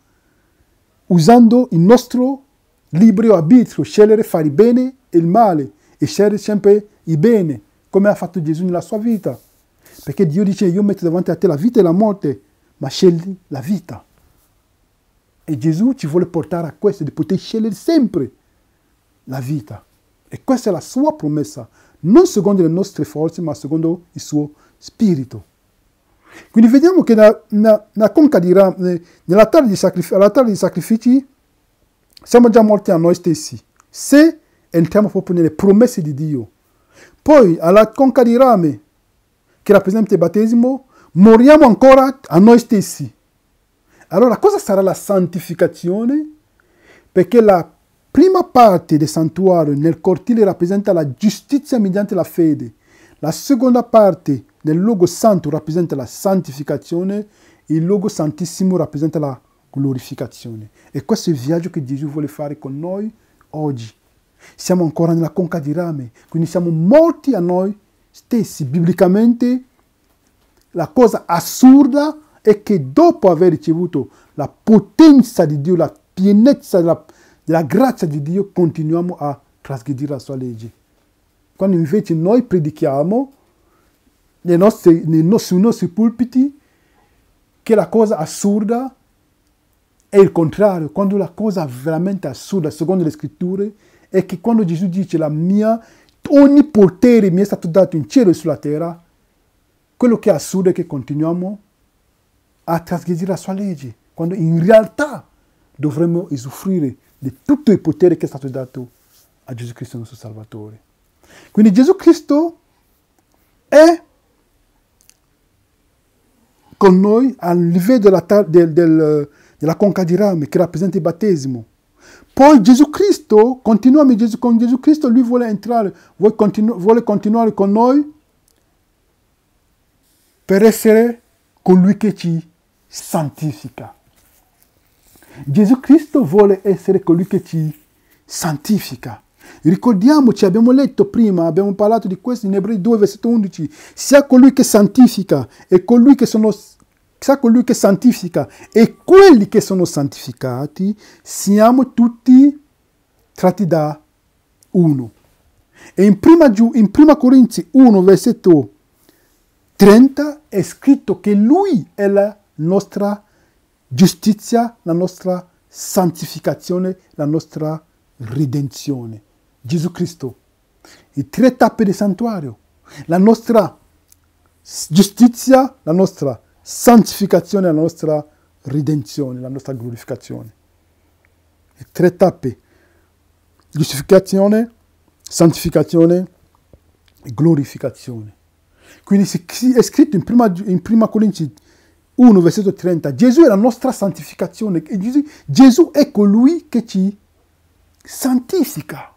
usando il nostro libero arbitrio, scegliere fare il bene e il male, e scegliere sempre il bene, come ha fatto Gesù nella sua vita. Perché Dio dice, io metto davanti a te la vita e la morte, ma scegli la vita. E Gesù ci vuole portare a questo, di poter scegliere sempre la vita. E questa è la sua promessa, non secondo le nostre forze, ma secondo il suo Spirito. Quindi vediamo che nella conca di rame, all'altare dei sacrifici, siamo già morti a noi stessi, se entriamo proprio nelle promesse di Dio. Poi, alla conca di rame, che rappresenta il battesimo, moriamo ancora a noi stessi. Allora, cosa sarà la santificazione? Perché la prima parte del santuario nel cortile rappresenta la giustizia mediante la fede. La seconda parte nel luogo santo rappresenta la santificazione, il luogo santissimo rappresenta la glorificazione. E questo è il viaggio che Gesù vuole fare con noi oggi. Siamo ancora nella conca di rame, quindi siamo morti a noi stessi. Biblicamente la cosa assurda è che dopo aver ricevuto la potenza di Dio, la pienezza della grazia di Dio, continuiamo a trasgredire la sua legge. Quando invece noi predichiamo sui nostri pulpiti che la cosa assurda è il contrario. Quando la cosa veramente assurda, secondo le scritture, è che quando Gesù dice ogni potere mi è stato dato in cielo e sulla terra, quello che è assurdo è che continuiamo a trasgredire la sua legge, quando in realtà dovremmo usufruire di tutto il potere che è stato dato a Gesù Cristo, nostro Salvatore. Quindi Gesù Cristo è con noi al livello della conca di rame che rappresenta il battesimo. Poi Gesù Cristo, con Gesù Cristo, lui vuole continuare con noi per essere colui che ci santifica. Gesù Cristo vuole essere colui che ci santifica. Ricordiamoci, abbiamo letto prima, abbiamo parlato di questo in Ebrei 2, versetto 11, sia colui che santifica e colui che sia colui che santifica e quelli che sono santificati, siamo tutti tratti da uno. E in prima Corinzi 1, versetto 30 è scritto che lui è la nostra giustizia, la nostra santificazione, la nostra redenzione. Gesù Cristo, i 3 tappe del santuario, la nostra giustizia, la nostra santificazione, la nostra redenzione, la nostra glorificazione. Le 3 tappe: giustificazione, santificazione e glorificazione. Quindi è scritto in prima Corinzi 1, versetto 30, Gesù è la nostra santificazione, e Gesù è colui che ci santifica.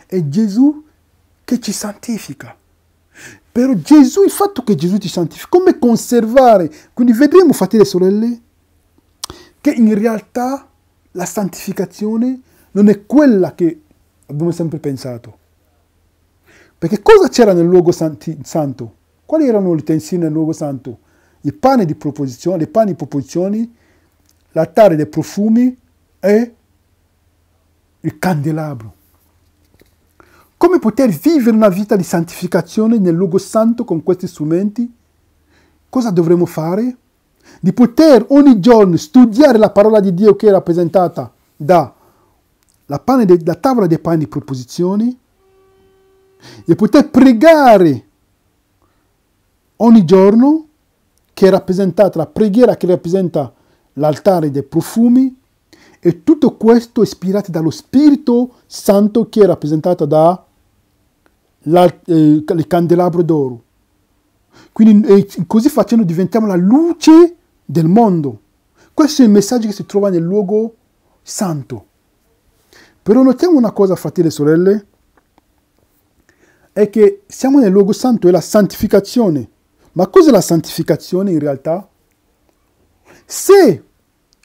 È Gesù che ci santifica. Però Gesù, il fatto che Gesù ti santifica, come conservare? Quindi vedremo, fratelli e sorelle, che in realtà la santificazione non è quella che abbiamo sempre pensato. Perché cosa c'era nel luogo santo? Quali erano gli utensili nel luogo santo? Il pane di proposizione, le pani di proposizioni, l'altare dei profumi e il candelabro. Come poter vivere una vita di santificazione nel luogo santo con questi strumenti? Cosa dovremo fare? Di poter ogni giorno studiare la parola di Dio che è rappresentata da la tavola dei pani di proposizioni, e poter pregare ogni giorno, che è rappresentata la preghiera che rappresenta l'altare dei profumi, e tutto questo ispirato dallo Spirito Santo che è rappresentato da il candelabro d'oro. Quindi così facendo diventiamo la luce del mondo. Questo è il messaggio che si trova nel luogo santo. Però notiamo una cosa, fratelli e sorelle, è che siamo nel luogo santo, è la santificazione. Ma cos'è la santificazione in realtà? Se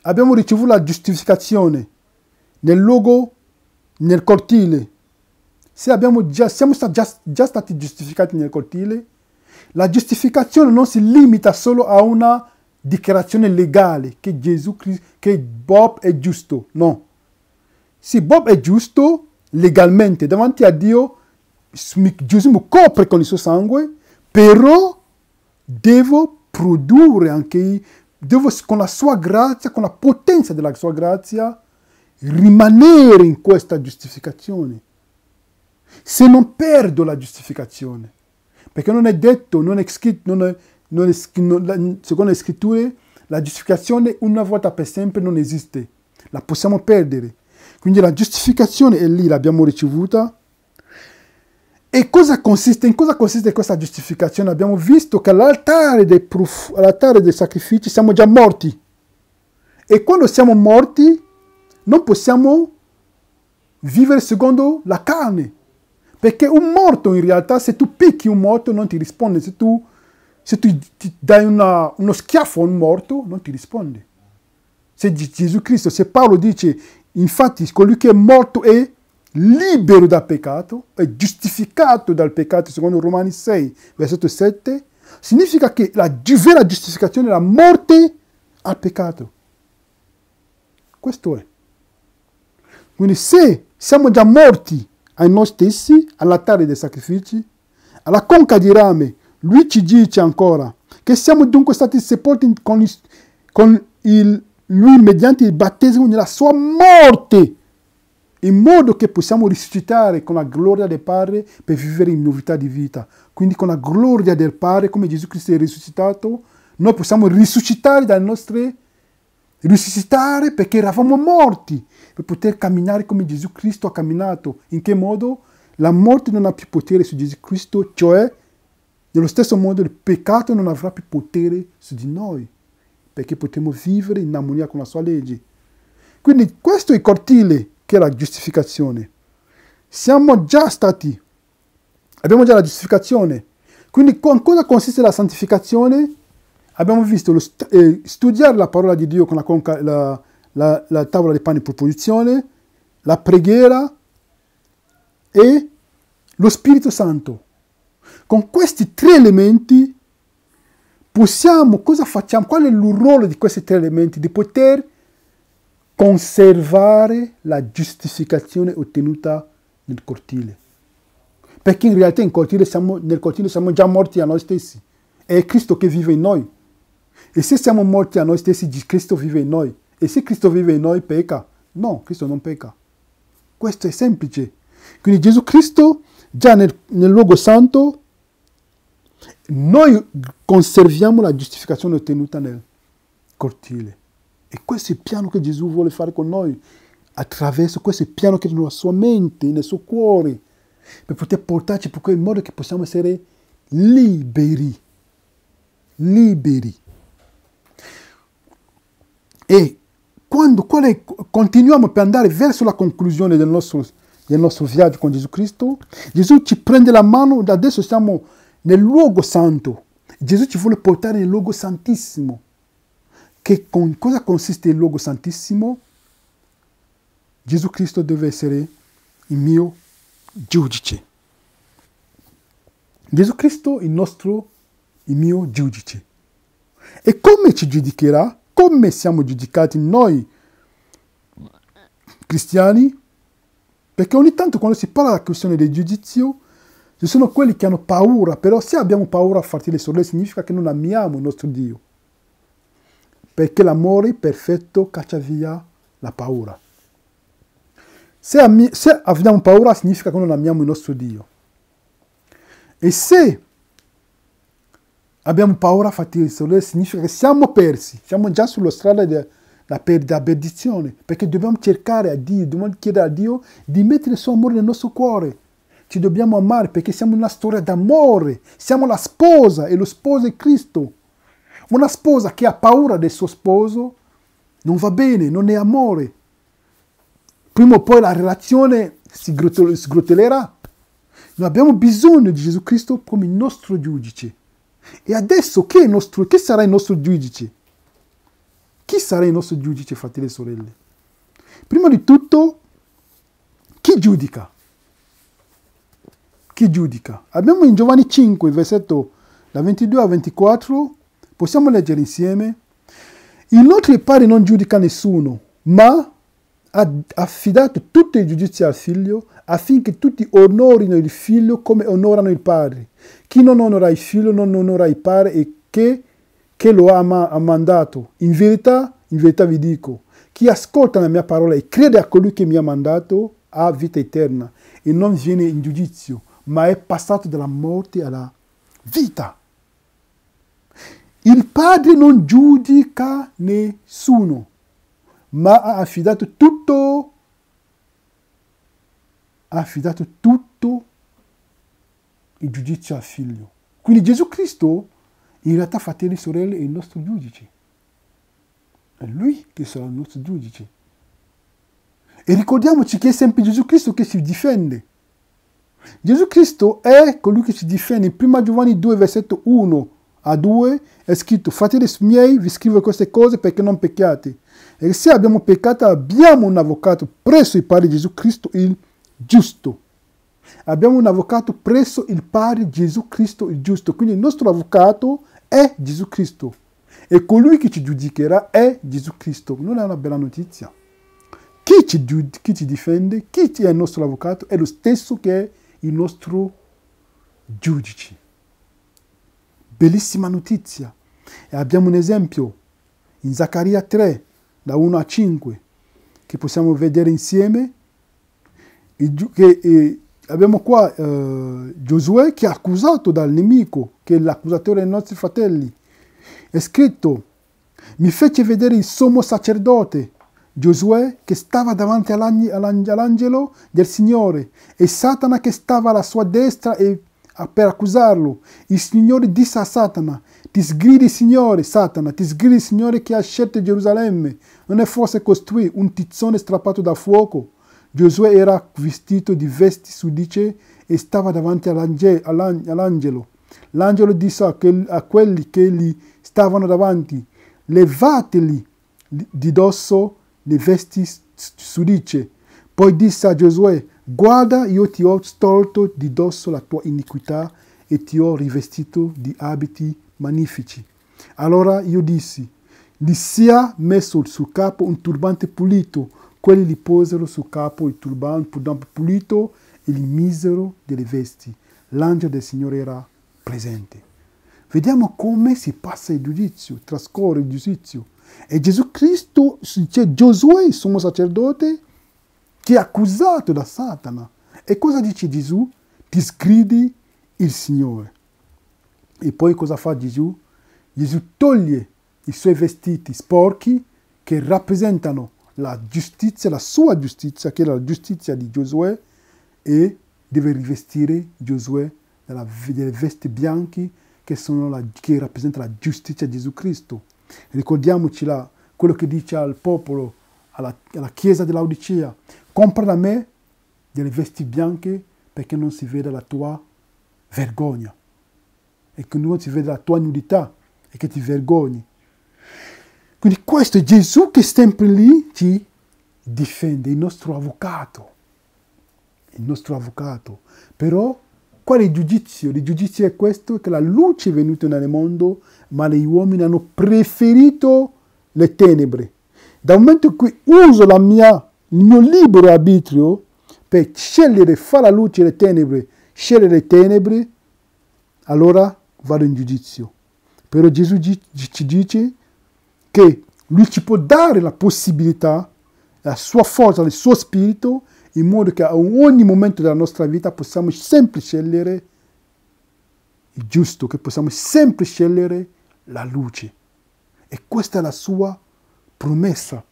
abbiamo ricevuto la giustificazione nel luogo, nel cortile, se siamo già stati giustificati nel cortile, la giustificazione non si limita solo a una dichiarazione legale che che Bob è giusto. No. Sì, Bob è giusto legalmente davanti a Dio, Gesù mi copre con il suo sangue, però devo produrre anche, con la sua grazia, con la potenza della sua grazia, rimanere in questa giustificazione. Se non perdo la giustificazione, perché non è detto, non è scritto, secondo le scritture, la giustificazione una volta per sempre non esiste, la possiamo perdere. Quindi la giustificazione è lì, l'abbiamo ricevuta. E in cosa consiste questa giustificazione? Abbiamo visto che all'altare dei sacrifici siamo già morti. E quando siamo morti non possiamo vivere secondo la carne. Perché un morto in realtà, se tu picchi un morto non ti risponde. Se tu ti dai uno schiaffo a un morto non ti risponde. Se Gesù Cristo, se Paolo dice, infatti colui che è morto è libero dal peccato, è giustificato dal peccato, secondo Romani 6, versetto 7, significa che la vera giustificazione è la morte al peccato. Questo è. Quindi se siamo già morti a noi stessi, all'altare dei sacrifici, alla conca di rame, lui ci dice ancora che siamo dunque stati sepolti con lui mediante il battesimo nella sua morte, in modo che possiamo risuscitare con la gloria del Padre per vivere in novità di vita. Quindi con la gloria del Padre, come Gesù Cristo è risuscitato, noi possiamo risuscitare risuscitare perché eravamo morti, per poter camminare come Gesù Cristo ha camminato. In che modo? La morte non ha più potere su Gesù Cristo, cioè nello stesso modo il peccato non avrà più potere su di noi, perché potremo vivere in armonia con la sua legge. Quindi questo è il cortile che è la giustificazione. Abbiamo già la giustificazione. Quindi in cosa consiste la santificazione? Abbiamo visto studiare la parola di Dio con la tavola dei pani di proposizione, la preghiera, e lo Spirito Santo. Con questi tre elementi cosa facciamo? Qual è il ruolo di questi tre elementi? Di poter conservare la giustificazione ottenuta nel cortile. Perché in realtà nel cortile siamo già morti a noi stessi. È Cristo che vive in noi. E se siamo morti a noi stessi, Cristo vive in noi. E se Cristo vive in noi, pecca? No, Cristo non pecca. Questo è semplice. Quindi Gesù Cristo, già nel luogo santo, noi conserviamo la giustificazione ottenuta nel cortile. E questo è il piano che Gesù vuole fare con noi. Attraverso questo è il piano che è nella sua mente, nel suo cuore, per poter portarci in modo che possiamo essere liberi. Liberi. E continuiamo per andare verso la conclusione del nostro viaggio con Gesù Cristo, Gesù ci prende la mano, adesso siamo nel luogo santo. Gesù ci vuole portare nel luogo santissimo. Cosa consiste il luogo santissimo? Gesù Cristo deve essere il mio giudice. Gesù Cristo il mio giudice. E come ci giudicherà? Come siamo giudicati noi cristiani? Perché ogni tanto quando si parla della questione del giudizio, ci sono quelli che hanno paura, però se abbiamo paura, fratelli e sorelle, significa che non amiamo il nostro Dio. Perché l'amore perfetto caccia via la paura. Se abbiamo paura, significa che non amiamo il nostro Dio. E se abbiamo paura, fratelli e sorelle, significa che siamo persi, siamo già sulla strada della perdizione, perché dobbiamo cercare a Dio, dobbiamo chiedere a Dio di mettere il suo amore nel nostro cuore. Ci dobbiamo amare perché siamo in una storia d'amore, siamo la sposa e lo sposo è Cristo. Una sposa che ha paura del suo sposo non va bene, non è amore. Prima o poi la relazione si sgretolerà. Noi abbiamo bisogno di Gesù Cristo come il nostro giudice. E adesso chi sarà il nostro giudice? Chi sarà il nostro giudice, fratelli e sorelle? Prima di tutto, chi giudica? Chi giudica? Abbiamo in Giovanni 5, versetto da 22 a 24, possiamo leggere insieme. Il nostro Padre non giudica nessuno, ma ha affidato tutto il giudizio al Figlio, affinché tutti onorino il Figlio come onorano il Padre. Chi non onora il Figlio non onora il Padre e che lo ha mandato. In verità vi dico, chi ascolta la mia parola e crede a colui che mi ha mandato ha vita eterna e non viene in giudizio, ma è passato dalla morte alla vita. Il Padre non giudica nessuno, ma ha affidato tutto il giudizio al Figlio. Quindi Gesù Cristo, in realtà, fratelli e sorelle, è il nostro giudice. È Lui che sarà il nostro giudice. E ricordiamoci che è sempre Gesù Cristo che ci difende. Gesù Cristo è colui che ci difende. In 1 Giovanni 2, versetto 1 a 2 è scritto: fratelli miei, vi scrivo queste cose perché non pecchiate. E se abbiamo peccato, abbiamo un avvocato presso il Padre, Gesù Cristo il giusto. Abbiamo un avvocato presso il Padre, Gesù Cristo il giusto. Quindi il nostro avvocato è Gesù Cristo. E colui che ci giudicherà è Gesù Cristo. Non è una bella notizia? Chi ci difende, chi è il nostro avvocato, è lo stesso che è il nostro giudice. Bellissima notizia. E abbiamo un esempio in Zaccaria 3, da 1 a 5, che possiamo vedere insieme. Abbiamo qua Giosuè che è accusato dal nemico, che è l'accusatore dei nostri fratelli. È scritto: mi fece vedere il sommo sacerdote, Giosuè, che stava davanti all'angelo del Signore, e Satana che stava alla sua destra per accusarlo. Il Signore disse a Satana: ti sgridi, Signore, Satana, ti sgridi, Signore, che ha scelto Gerusalemme. Non è forse costui un tizzone strappato da fuoco? Giosuè era vestito di vesti sudice e stava davanti all'angelo. L'angelo disse a quelli che gli stavano davanti: levateli di dosso le vesti sudice. Poi disse a Giosuè: guarda, io ti ho tolto di dosso la tua iniquità e ti ho rivestito di abiti magnifici. Allora io dissi, gli sia messo sul capo un turbante pulito. Quelli gli posero sul capo il turbante pulito e gli misero delle vesti. L'angelo del Signore era presente. Vediamo come si passa il giudizio, trascorre il giudizio. E Gesù Cristo, c'è Giosuè, il sommo sacerdote, che è accusato da Satana. E cosa dice Gesù? Ti sgridi il Signore. E poi cosa fa Gesù? Gesù toglie i suoi vestiti sporchi che rappresentano la giustizia, la sua giustizia, che è la giustizia di Giosuè, e deve rivestire Giosuè delle vesti bianche che rappresentano la giustizia di Gesù Cristo. Ricordiamoci quello che dice al popolo, alla chiesa dell'Odicea: compra da me delle vesti bianche perché non si veda la tua vergogna e che non si veda la tua nudità e che ti vergogni. Quindi questo è Gesù che sempre lì ci difende, il nostro avvocato. Il nostro avvocato. Però qual è il giudizio? Il giudizio è questo, che la luce è venuta nel mondo, ma gli uomini hanno preferito le tenebre. Dal momento in cui uso il mio libero arbitrio per scegliere fra la luce e le tenebre, scegliere le tenebre, allora vado in giudizio. Però Gesù ci dice che lui ci può dare la possibilità, la sua forza, il suo spirito, in modo che a ogni momento della nostra vita possiamo sempre scegliere il giusto, che possiamo sempre scegliere la luce. E questa è la sua promessa.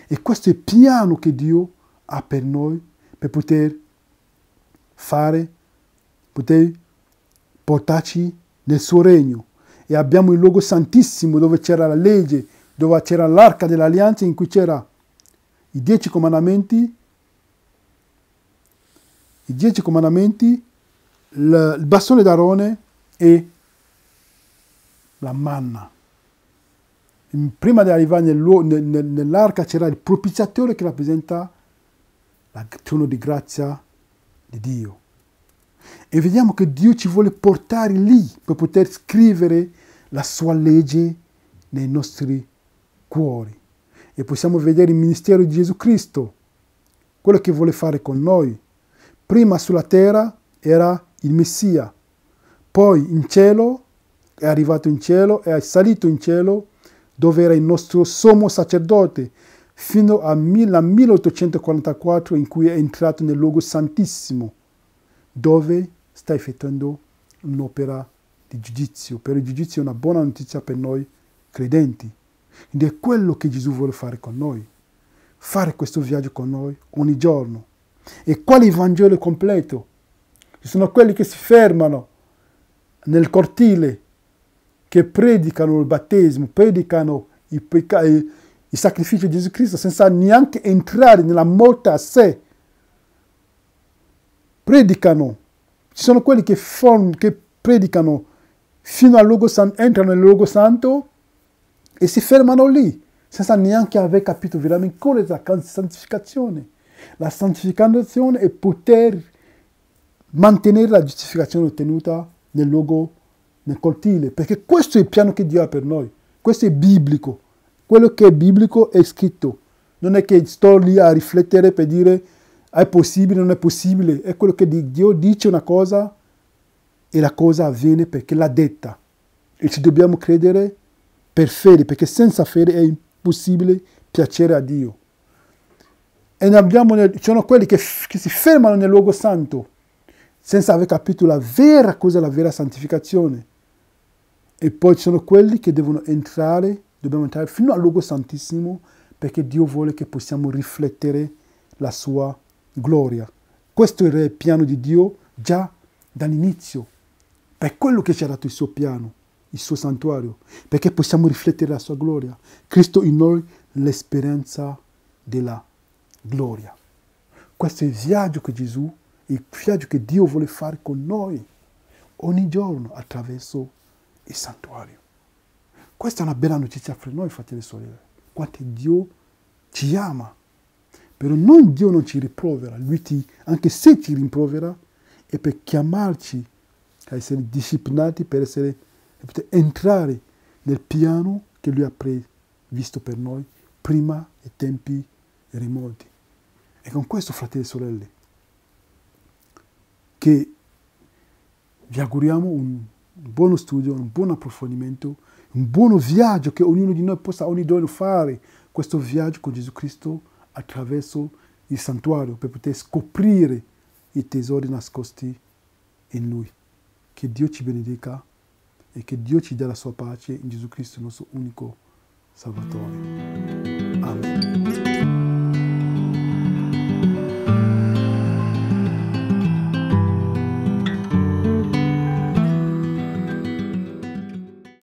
E questo è il piano che Dio ha per noi, per poter portarci nel suo regno. E abbiamo il luogo santissimo dove c'era la legge, dove c'era l'arca dell'alleanza, in cui c'era i 10 comandamenti, il bastone d'Aarone e la manna. Prima di arrivare nell'arca c'era il propiziatore che rappresenta il trono di grazia di Dio. E vediamo che Dio ci vuole portare lì per poter scrivere la sua legge nei nostri cuori. E possiamo vedere il ministero di Gesù Cristo, quello che vuole fare con noi. Prima sulla terra era il Messia, poi in cielo, è arrivato in cielo, è salito in cielo, dove era il nostro sommo sacerdote, fino al 1844, in cui è entrato nel luogo santissimo, dove sta effettuando un'opera di giudizio. Per il giudizio è una buona notizia per noi credenti. Ed è quello che Gesù vuole fare con noi, fare questo viaggio con noi ogni giorno. E qual è il Vangelo completo? Ci sono quelli che si fermano nel cortile, che predicano il battesimo, predicano il sacrificio di Gesù Cristo senza neanche entrare nella morte a sé. Predicano. Ci sono quelli che predicano fino al luogo santo, entrano nel luogo santo e si fermano lì, senza neanche aver capito veramente cosa è la santificazione. La santificazione è poter mantenere la giustificazione ottenuta nel luogo, nel cortile, perché questo è il piano che Dio ha per noi. Questo è biblico. Quello che è biblico è scritto. Non è che sto lì a riflettere per dire è possibile, non è possibile. È quello che Dio dice una cosa e la cosa avviene perché l'ha detta. E ci dobbiamo credere per fede, perché senza fede è impossibile piacere a Dio. E ci sono quelli che si fermano nel luogo santo senza aver capito la vera cosa, la vera santificazione. E poi ci sono quelli che dobbiamo entrare fino al luogo santissimo, perché Dio vuole che possiamo riflettere la sua gloria. Questo era il piano di Dio già dall'inizio. Per quello che ci ha dato il suo piano, il suo santuario, perché possiamo riflettere la sua gloria. Cristo in noi, l'esperienza della gloria. Questo è il viaggio che Gesù, il viaggio che Dio vuole fare con noi ogni giorno attraverso il santuario. Questa è una bella notizia per noi, fratelli e sorelle. Quanto Dio ci ama. Però Dio non ci rimprovera, anche se ci rimprovera, è per chiamarci a essere disciplinati, per poter entrare nel piano che Lui ha previsto per noi prima ai tempi remoti. E con questo, fratelli e sorelle, che vi auguriamo un buono studio, un buon approfondimento, un buon viaggio, che ognuno di noi possa ogni giorno fare questo viaggio con Gesù Cristo attraverso il santuario per poter scoprire i tesori nascosti in Lui. Che Dio ci benedica e che Dio ci dia la sua pace in Gesù Cristo, il nostro unico Salvatore. Amen.